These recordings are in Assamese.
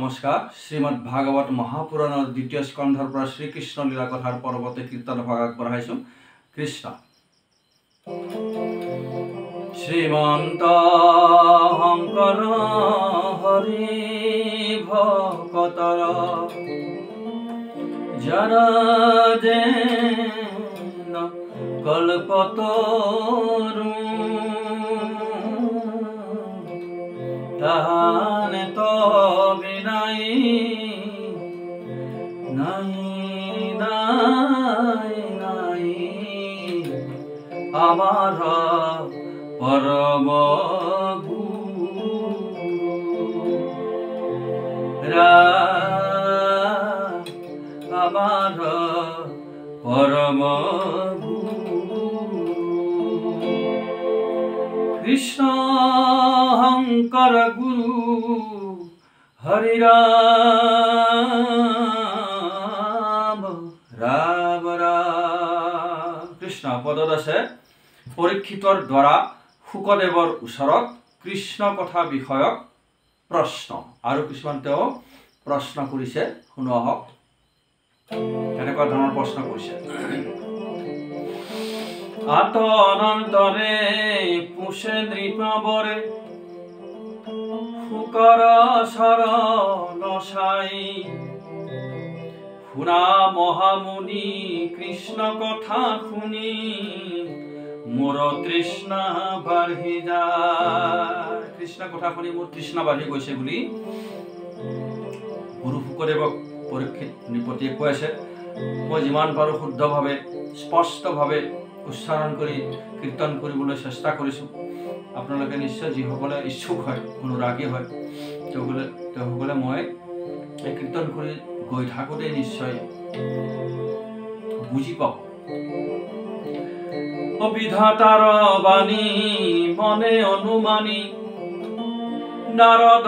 নমস্কাৰ। শ্ৰীমদ ভাগৱত মহাপুৰাণৰ দ্বিতীয় স্কন্ধৰ পৰা শ্ৰীকৃষ্ণ লীলা কথাৰ পৰৱৰ্তী কীৰ্তন ভাগ আগবঢ়াইছোঁ। কৃষ্ণ শ্ৰীমন্ত শংকৰ হৰি ভকতৰ জনা যেন কল্পতৰু তাহানে তো বিনাই নাই নাই নাই আমাৰ পৰম গুৰু আমাৰ পৰম কৃষ্ণ শংকৰ গুৰু হৰি ৰাম ৰাম ৰাম। কৃষ্ণ পদত আছে পৰীক্ষিতৰ দ্বাৰা শুকদেৱৰ ওচৰত কৃষ্ণ কথা বিষয়ক প্ৰশ্ন আৰু কিছুমান তেওঁ প্ৰশ্ন কৰিছে। শুনো আহক, তেনেকুৱা ধৰণৰ প্ৰশ্ন কৰিছে। আতনন্তরে পুষে নৃপবরে ফুকর শরণ সাই শুনা মহামুনি কৃষ্ণ কথা শুনি মোর তৃষ্ণা বাঢ়ি যায়। কৃষ্ণ কথা শুনি মোৰ তৃষ্ণা বাঢ়ি গৈছে বুলি গুৰু শুকদেৱক পৰীক্ষিত নৃপতিয়ে কৈ আছে। মই যিমান পাৰোঁ শুদ্ধভাৱে স্পষ্টভাৱে উচ্চাৰণ কৰি কীৰ্তন কৰিবলৈ চেষ্টা কৰিছোঁ। আপোনালোকে নিশ্চয় যিসকলে ইচ্ছুক হয়, অনুৰাগী হয়, তেওঁসকলে মই এই কীৰ্তন কৰি গৈ থাকোঁতে নিশ্চয় বুজি পাব। বিধাতাৰ বাণী মনে অনুমানী নাৰদ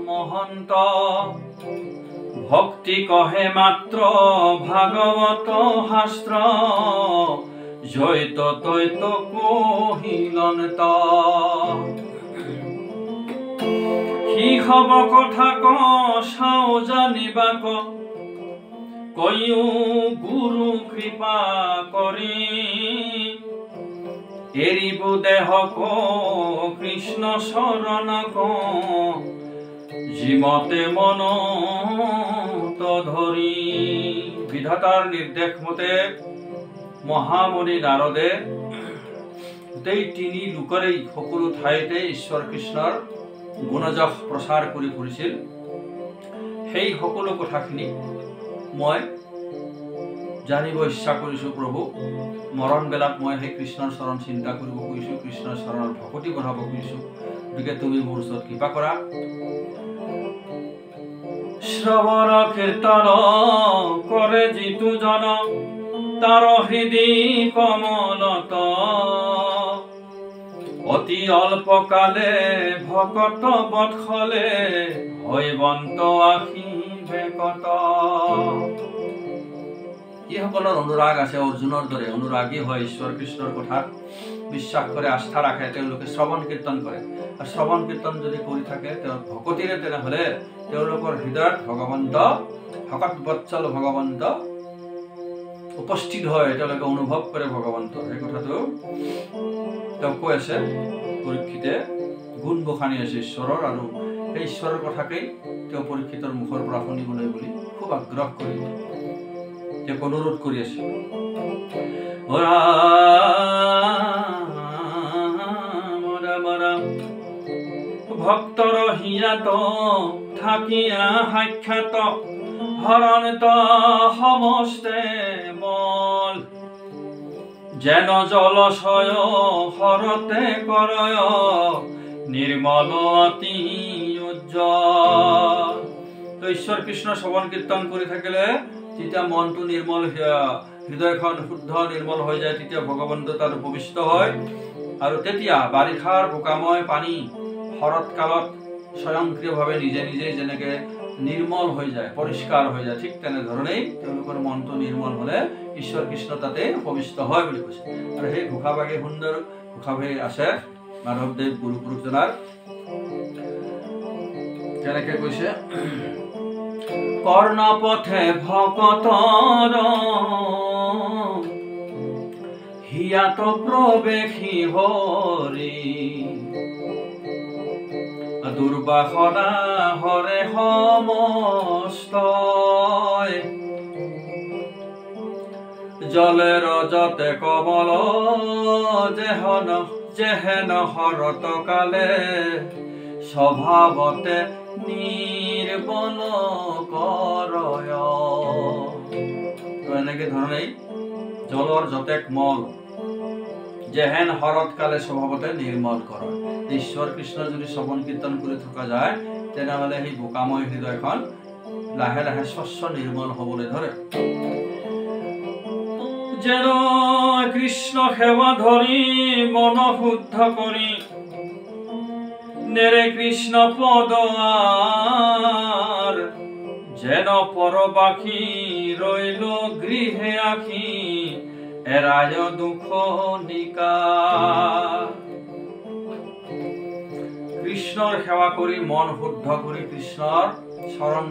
মহন্ত ভক্তি কহে মাত্ৰ ভাগৱত শাস্ত্ৰ জয়ত তৈত কহিলন্ত সি হব কথা ক চাও জানিবাক কয়ো গুৰু কৃপা কৰি এৰিব দেহ ক কৃষ্ণ শৰণ ক যিমতে মন ধৰি। বিধাতাৰ নিৰ্দেশ মতে মহামুনি নাৰদে গোটেই তিনি লোকৰেই সকলো ঠাইতে ঈশ্বৰ কৃষ্ণৰ গুণযশ প্ৰচাৰ কৰি ফুৰিছিল। সেই সকলো কথাখিনি মই জানিব ইচ্ছা কৰিছোঁ। প্ৰভু, মৰণ বেলাত মই সেই কৃষ্ণৰ চৰণ চিন্তা কৰিব খুজিছোঁ, কৃষ্ণৰ চৰণৰ ভকতি বঢ়াব খুজিছোঁ। গতিকে তুমি মোৰ ওচৰত কৃপা কৰা। শ্ৰৱণ কীৰ্তন কৰে যিটো জন তাৰ হৃদয় কমলত অতি অল্প কালে ভকত বৎসলে হৈবন্ত আশী বেকত। যিসকলৰ অনুৰাগ আছে, অৰ্জুনৰ দৰে অনুৰাগী হয়, ঈশ্বৰ কৃষ্ণৰ কথাত বিশ্বাস কৰে, আস্থা ৰাখে, তেওঁলোকে শ্ৰৱণ কীৰ্তন কৰে। আৰু শ্ৰৱণ কীৰ্তন যদি কৰি থাকে তেওঁ ভকতিৰে, তেনেহ'লে তেওঁলোকৰ হৃদয়ত ভগৱন্ত ভকত বৎসল ভগৱন্ত উপস্থিত হয়, তেওঁলোকে অনুভৱ কৰে ভগৱন্ত। সেই কথাটো তেওঁ কৈ আছে। পৰীক্ষিতে গুণ বখানি আছে ঈশ্বৰৰ, আৰু সেই ঈশ্বৰৰ কথাকেই তেওঁ পৰীক্ষিতৰ মুখৰ পৰা শুনিবলৈ বুলি খুব আগ্ৰহ কৰি তেওঁক অনুৰোধ কৰি আছে। ভক্তৰ হিয়াত থাকিয়া সাক্ষাৎ হৰণত সমস্তে বল যেন জলশয় হৰতে কৰয় নিৰ্মল অতি উজ্জ্বল। ঈশ্বৰ কৃষ্ণ শ্ৰৱণ কীৰ্তন কৰি থাকিলে যেতিয়া মনটো নিৰ্মল, হৃদয়খন শুদ্ধ নিৰ্মল হৈ যায়, তেতিয়া ভগৱন্ত তাত উপবিষ্ট হয়। আৰু তেতিয়া বাৰিষাৰ বোকাময় পানী শৰৎকালত স্বয়ংক্ৰিয়ভাৱে নিজে নিজে যেনেকৈ নিৰ্মল হৈ যায়, পৰিষ্কাৰ হৈ যায়, ঠিক তেনেধৰণেই তেওঁলোকৰ মনটো নিৰ্মল হ'লে ঈশ্বৰ কৃষ্ণ তাতে উপবিষ্ট হয় বুলি কৈছে। আৰু সেই ঘোষাভাগী সুন্দৰ ঘোষাভাগী আছে মাধৱদেৱ গুৰু পুৰুষজনাৰ। কেনেকে কৈছে, কৰ্ণপথে ভকতৰ হিয়াত প্ৰৱেশী হৰি, দুৰ্বাসনা হৰে সমস্ত, জলেৰ যতে কমল যেহেন হৰত কালে, স্বভাৱতে নিৰ্বল কৰয়। এনেকে ধৰণেই জলৰ যতেক মল যেহেন হৰত কালে স্বভাৱতে নিৰ্মল কৰয়। ঈশ্বৰ কৃষ্ণ যদি শ্ৰৱণ কীৰ্তন কৰি থকা যায় তেনেহলে সেই বোকাময় হৃদয়খন লাহে লাহে স্বচ্ছ নিৰ্মল হবলৈ ধৰে। যেন কৃষ্ণ সেৱা ধৰি মন শুদ্ধ কৰি, নেৰে কৃষ্ণ পদ আৰ, যেন পৰবাসী ৰৈল গৃহে আখি, এৰায় দুখ নিকা। কৃষ্ণৰ সেৱা কৰি মন শুদ্ধ কৰি কৃষ্ণৰ চৰণ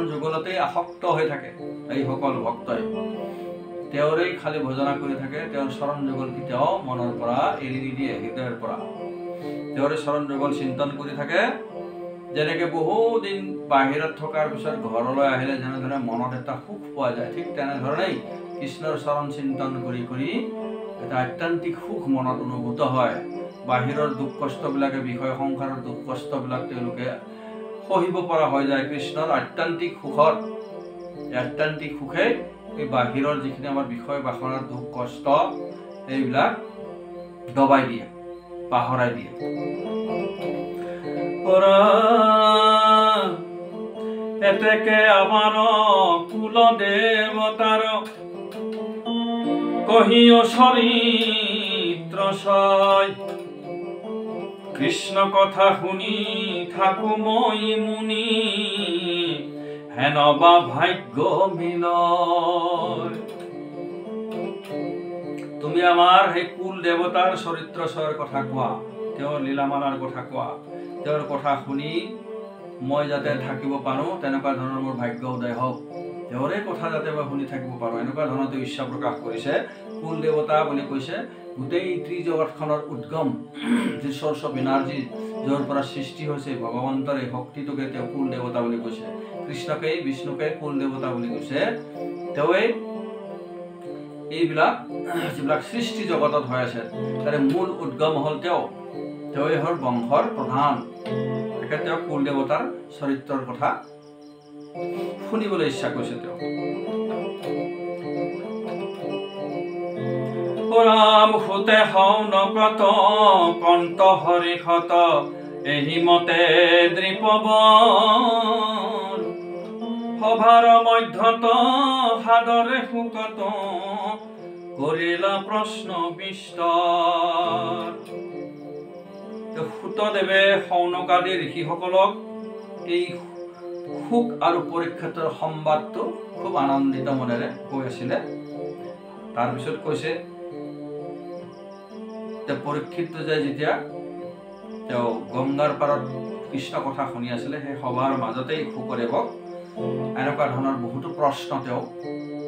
যুগলতেই আসক্ত হৈ থাকে এই সকল ভক্তই। তেওঁৰেই খালি ভজনা কৰি থাকে, তেওঁৰ চৰণ যুগল কেতিয়াও মনৰ পৰা এৰি নিদিয়ে, হৃদয়ৰ পৰা তেওঁৰে চৰণ যুগল চিন্তন কৰি থাকে। যেনেকে বহুদিন বাহিৰত থকাৰ পিছত ঘৰলৈ আহিলে যেনেধৰণে মনত এটা সুখ পোৱা যায়, ঠিক তেনেধৰণেই কৃষ্ণৰ চৰণ চিন্তন কৰি কৰি এটা আত্যন্তিক সুখ মনত অনুভূত হয়। বাহিৰৰ দুখ কষ্টবিলাকে, বিষয় সংসাৰৰ দুখ কষ্টবিলাক তেওঁলোকে সহিব পৰা হৈ যায়। কৃষ্ণৰ আত্যন্তিক সুখে এই বাহিৰৰ যিখিনি আমাৰ বিষয় বাসনাৰ দুখ কষ্ট এইবিলাক দবাই দিয়ে, পাহৰাই দিয়ে। এতেকে আমাৰ কুল দেৱতাৰ কহিও চৰিত্ৰ ছয়, কৃষ্ণ কথা শুনি থাকো মই মুনি, হেন বা ভাগ্য মিলয়। তুমি আমাৰ সেই কুল দেৱতাৰ চৰিত্ৰ ছয়ৰ কথা কোৱা, তেওঁৰ লীলামালাৰ কথা কোৱা, তেওঁৰ কথা শুনি মই যাতে থাকিব পাৰোঁ তেনেকুৱা ধৰণৰ মোৰ ভাগ্য উদয় হওক, তেওঁৰে কথা যাতে মই শুনি থাকিব পাৰোঁ, এনেকুৱা ধৰণৰ তেওঁ ইচ্ছা প্ৰকাশ কৰিছে। কুল দেৱতা বুলি কৈছে গোটেই ত্ৰিজগতখনৰ উদ্গম, যি চ'ৰ্চ অফ এনাৰ্জি, য'ৰ পৰা সৃষ্টি হৈছে ভগৱন্তৰ এই শক্তিটোকে তেওঁ কুল দেৱতা বুলি কৈছে। কৃষ্ণকেই বিষ্ণুকে কুল দেৱতা বুলি কৈছে। তেওঁৱেই এইবিলাক যিবিলাক সৃষ্টি জগতত হৈ আছে তাৰে মূল উদ্গম হ'ল তেওঁৱেই হ'ল বংশৰ প্ৰধান। তেখেতে তেওঁ কুল দেৱতাৰ চৰিত্ৰৰ কথা শুনিবলৈ ইচ্ছা কৰিছে। তেওঁ ৰাম সুতে সৌনকত কন্ত হৰিষত, এহি মতে দ্বিপৱন, সভাৰ মধ্যত সাদৰে শুকত, কৰিলা প্ৰশ্ন বিস্তাৰ। সুতদেৱে সৌনক আদি ঋষিসকলক এই সুখ আৰু পৰীক্ষিতৰ সংবাদটো খুব আনন্দিত মনেৰে কৈ আছিলে। তাৰপিছত কৈছে পৰীক্ষিত যেতিয়া তেওঁ গংগাৰ পাৰত কৃষ্ণ কথা শুনি আছিলে, সেই সভাৰ মাজতেই শুকদেৱক এনেকুৱা ধৰণৰ বহুতো প্ৰশ্ন তেওঁ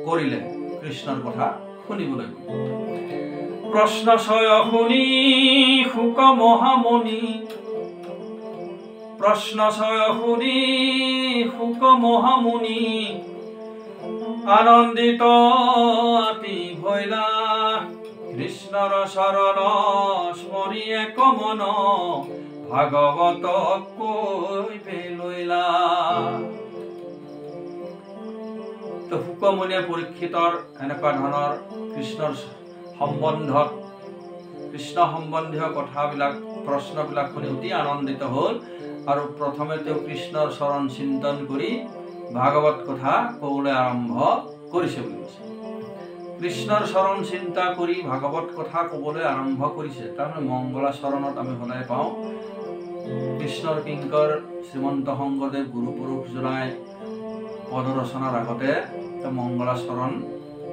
কৰিলে কৃষ্ণৰ কথা শুনিবলৈ। প্ৰশ্ন ছয় শুনি শুক মহামুনি, প্ৰশ্ন ছয় শুনি শুক মহামুনি, আনন্দিত আতি ভৈলা, কৃষ্ণৰ চৰণ স্মৰি এক মন, ভাগৱত কৈবে লৈলা। তো শুকমুনিয়ে পৰীক্ষিতৰ এনেকুৱা ধৰণৰ কৃষ্ণ সম্বন্ধীয় কথাবিলাক প্ৰশ্নবিলাক শুনি অতি আনন্দিত হ'ল আৰু প্ৰথমে তেওঁ কৃষ্ণৰ চৰণ চিন্তন কৰি ভাগৱত কথা ক'বলৈ আৰম্ভ কৰিছে বুলি কৈছে। কৃষ্ণৰ চৰণ চিন্তা কৰি ভাগৱত কথা ক'বলৈ আৰম্ভ কৰিছে। তাৰমানে মংগলা চৰণত আমি শুনাই পাওঁ কৃষ্ণৰ কিংকৰ শ্ৰীমন্ত শংকৰদেৱ গুৰু পুৰুষ জনাই পদ ৰচনাৰ আগতে মংগলা চৰণ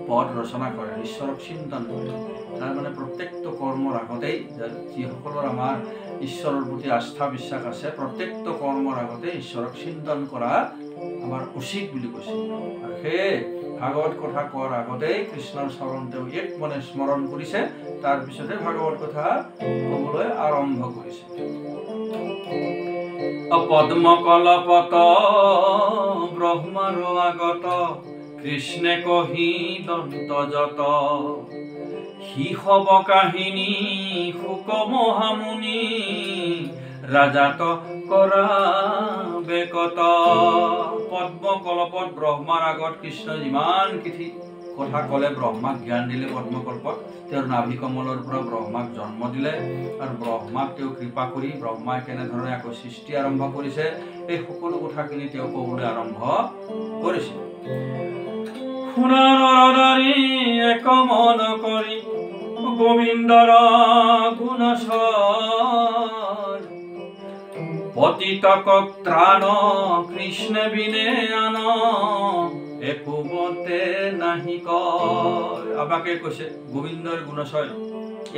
পদ ৰচনা কৰে, ঈশ্বৰক চিন্তন কৰে। তাৰ মানে প্ৰত্যেকটো কৰ্মৰ আগতেই যিসকলৰ আমাৰ ঈশ্বৰৰ প্ৰতি আস্থা বিশ্বাস আছে, প্ৰত্যেকটো কৰ্মৰ আগতে ঈশ্বৰক চিন্তন কৰা আমাৰ উচিত বুলি কৈছে। আৰু সেয়ে ভাগৱত কথা কোৱাৰ আগতেই কৃষ্ণৰ চৰণ তেওঁ এক মনে স্মৰণ কৰিছে, তাৰপিছতে ভাগৱত কথা ক'বলৈ আৰম্ভ কৰিছে। পদ্ম কলপত ব্ৰহ্মাৰ আগত, কৃষ্ণে কহি দন্ত যত, সি হব কাহিনী শুক মহামুনি, ৰাজাত কৰা বেকত। পদ্ম কলপত ব্ৰহ্মাৰ আগত কৃষ্ণ যিমান কিঠি কথা ক'লে, ব্ৰহ্মাক জ্ঞান দিলে পদ্মকল্পত, তেওঁৰ নাভি কমলৰ পৰা ব্ৰহ্মাক জন্ম দিলে, আৰু ব্ৰহ্মাক তেওঁ কৃপা কৰি ব্ৰহ্মাই কেনেধৰণে আকৌ সৃষ্টি আৰম্ভ কৰিছে, এই সকলো কথাখিনি তেওঁ ক'বলৈ আৰম্ভ কৰিছিল। শুনা নৰনাৰী এক মন কৰি, গোবিন্দৰ গুণসাৰ, পতিতক ত্ৰাণ কৃষ্ণ বিনে আন, একোবতে নাহি কয়। আমাকে কৈছে গোবিন্দৰ গুণচয়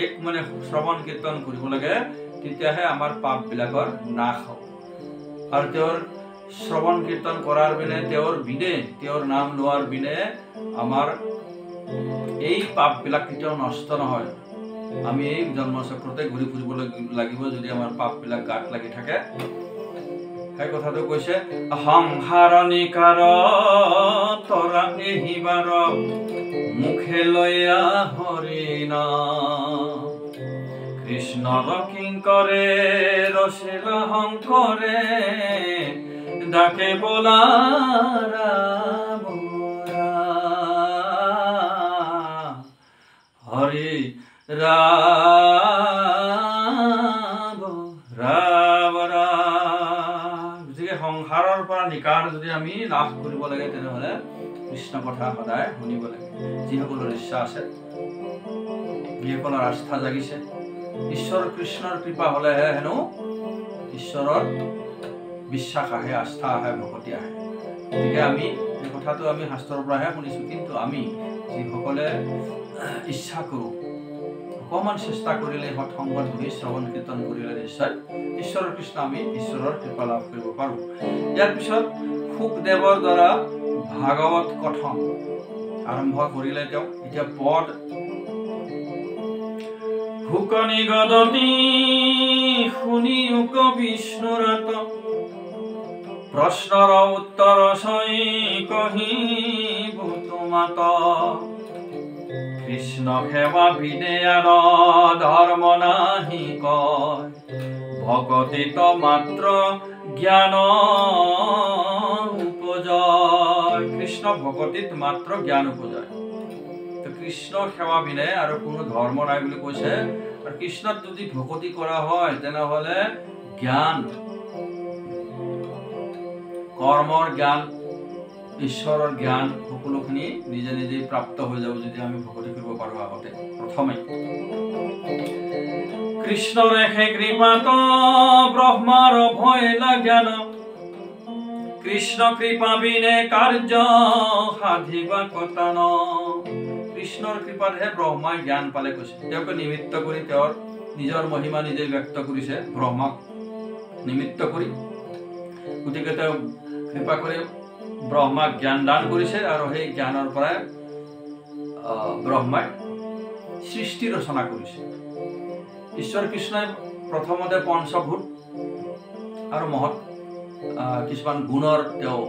এক মানে শ্ৰৱণ কীৰ্তন কৰিব লাগে, তেতিয়াহে আমাৰ পাপবিলাকৰ নাশ হ'ব। আৰু তেওঁৰ শ্ৰৱণ কীৰ্তন কৰাৰ বিনে, তেওঁৰ নাম লোৱাৰ বিনে আমাৰ এই পাপবিলাক কেতিয়াও নষ্ট নহয়। আমি এই জন্মচক্ৰতে ঘূৰি ফুৰিব লাগিব যদি আমাৰ পাপবিলাক গাত লাগি থাকে। সেই কথাটো কৈছে, সংসাৰ নিকাৰ তৰা এহিবাৰ, মুখে লৈয়া হৰি নাম, কৃষ্ণৰ কিংকৰে ৰচিলা শংকৰে, ডাকে বোলা ৰাম হৰি ৰাম ৰাম ৰাম। গতিকে সংসাৰৰ পৰা নিকাৰ যদি আমি লাভ কৰিব লাগে, তেনেহ'লে কৃষ্ণ কথা সদায় শুনিব লাগে। যিসকলৰ ইচ্ছা আছে, যিসকলৰ আস্থা জাগিছে, ঈশ্বৰ কৃষ্ণৰ কৃপা হ'লেহে হেনো ঈশ্বৰৰ বিশ্বাস আহে, আস্থা আহে, ভক্তি আহে। গতিকে আমি এই কথাটো আমি শাস্ত্ৰৰ পৰাহে শুনিছোঁ, কিন্তু আমি যিসকলে ইচ্ছা কৰোঁ, অকণমান চেষ্টা কৰিলে সৎসংগত বহি শ্ৰৱণ কীৰ্তন কৰিলে নিশ্চয় ঈশ্বৰৰ কৃষ্ণ আমি ঈশ্বৰৰ কৃপা লাভ কৰিব পাৰোঁ। ইয়াৰ পিছত শুকদেৱৰ দ্বাৰা ভাগৱত কথন আৰম্ভ কৰিলে তেওঁ। এতিয়া পদ শুকনি গদতি শুনি উক বিষ্ণুৰাত, প্ৰশ্নৰ উত্তৰ চৈ কহিব তোমাত, কৃষ্ণ সেৱা বিনে আন ধৰ্ম নাহি কয়, ভকতিত মাত্ৰ জ্ঞান উপজয়। কৃষ্ণ ভকতিত মাত্ৰ জ্ঞান উপজয়। কৃষ্ণ সেৱা বিনে আৰু কোনো ধৰ্ম নাই বুলি কৈছে। আৰু কৃষ্ণত যদি ভকতি কৰা হয়, তেনেহ'লে জ্ঞান, কৰ্মৰ জ্ঞান, ঈশ্বৰৰ জ্ঞান সকলোখিনি নিজে নিজেই প্ৰাপ্ত হৈ যাব যদি আমি ভকতি কৰিব পাৰোঁ। আগতে প্ৰথমে কৃষ্ণৰ হে কৃপাত ব্ৰহ্মাৰ ভয়লা জ্ঞান, কৃষ্ণ কৃপা বিনে কাৰ্য সাধিবা কটান। কৃষ্ণৰ কৃপাতহে ব্ৰহ্মাই জ্ঞান পালে কৈছে। তেওঁকে নিমিত্ত কৰি তেওঁৰ নিজৰ মহিমা নিজে ব্যক্ত কৰিছে, ব্ৰহ্মাক নিমিত্ত কৰি। গতিকে তেওঁ কৃপা কৰি ব্ৰহ্মাক জ্ঞান দান কৰিছে, আৰু সেই জ্ঞানৰ পৰাই ব্ৰহ্মাই সৃষ্টি ৰচনা কৰিছে। ঈশ্বৰ কৃষ্ণই প্ৰথমতে পঞ্চভূত আৰু মহৎ কিছুমান গুণৰ তেওঁ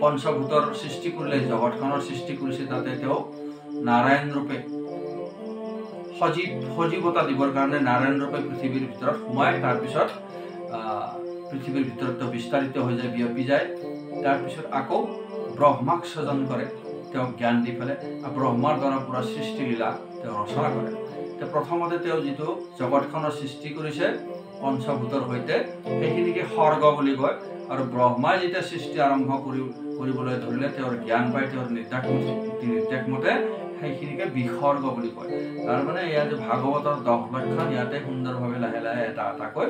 পঞ্চভূতৰ সৃষ্টি কৰিলে, জগতখনৰ সৃষ্টি কৰিছে। তাতে তেওঁ নাৰায়ণ ৰূপে সজীৱতা দিবৰ কাৰণে নাৰায়ণ ৰূপে পৃথিৱীৰ ভিতৰত সোমাই, তাৰপিছত পৃথিৱীৰ ভিতৰত তেওঁ বিস্তাৰিত হৈ যায়, বিয়পি যায়। তাৰপিছত আকৌ ব্ৰহ্মাক স্বজন কৰে, তেওঁক জ্ঞান দি পেলাই ব্ৰহ্মাৰ দ্বাৰা পুৰা সৃষ্টিলীলা তেওঁ ৰচনা কৰে। তেওঁ প্ৰথমতে তেওঁ যিটো জগতখনৰ সৃষ্টি কৰিছে পঞ্চভূতৰ সৈতে, সেইখিনিকে স্বৰ্গ বুলি কয়। আৰু ব্ৰহ্মাই যেতিয়া সৃষ্টি আৰম্ভ কৰিবলৈ ধৰিলে, তেওঁৰ জ্ঞান পাই তেওঁৰ নিৰ্দেশ মতে সেইখিনিকে বিসৰ্গ বুলি কয়। তাৰমানে ইয়াত ভাগৱতৰ 10 লক্ষণ ইয়াতে সুন্দৰভাৱে লাহে লাহে এটা এটাকৈ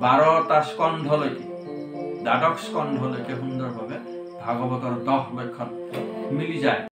12টা স্কন্ধলৈকে, দ্বাদশ স্কন্ধলৈকে সুন্দৰভাৱে ভাগৱতৰ 10 লক্ষণ মিলি যায়।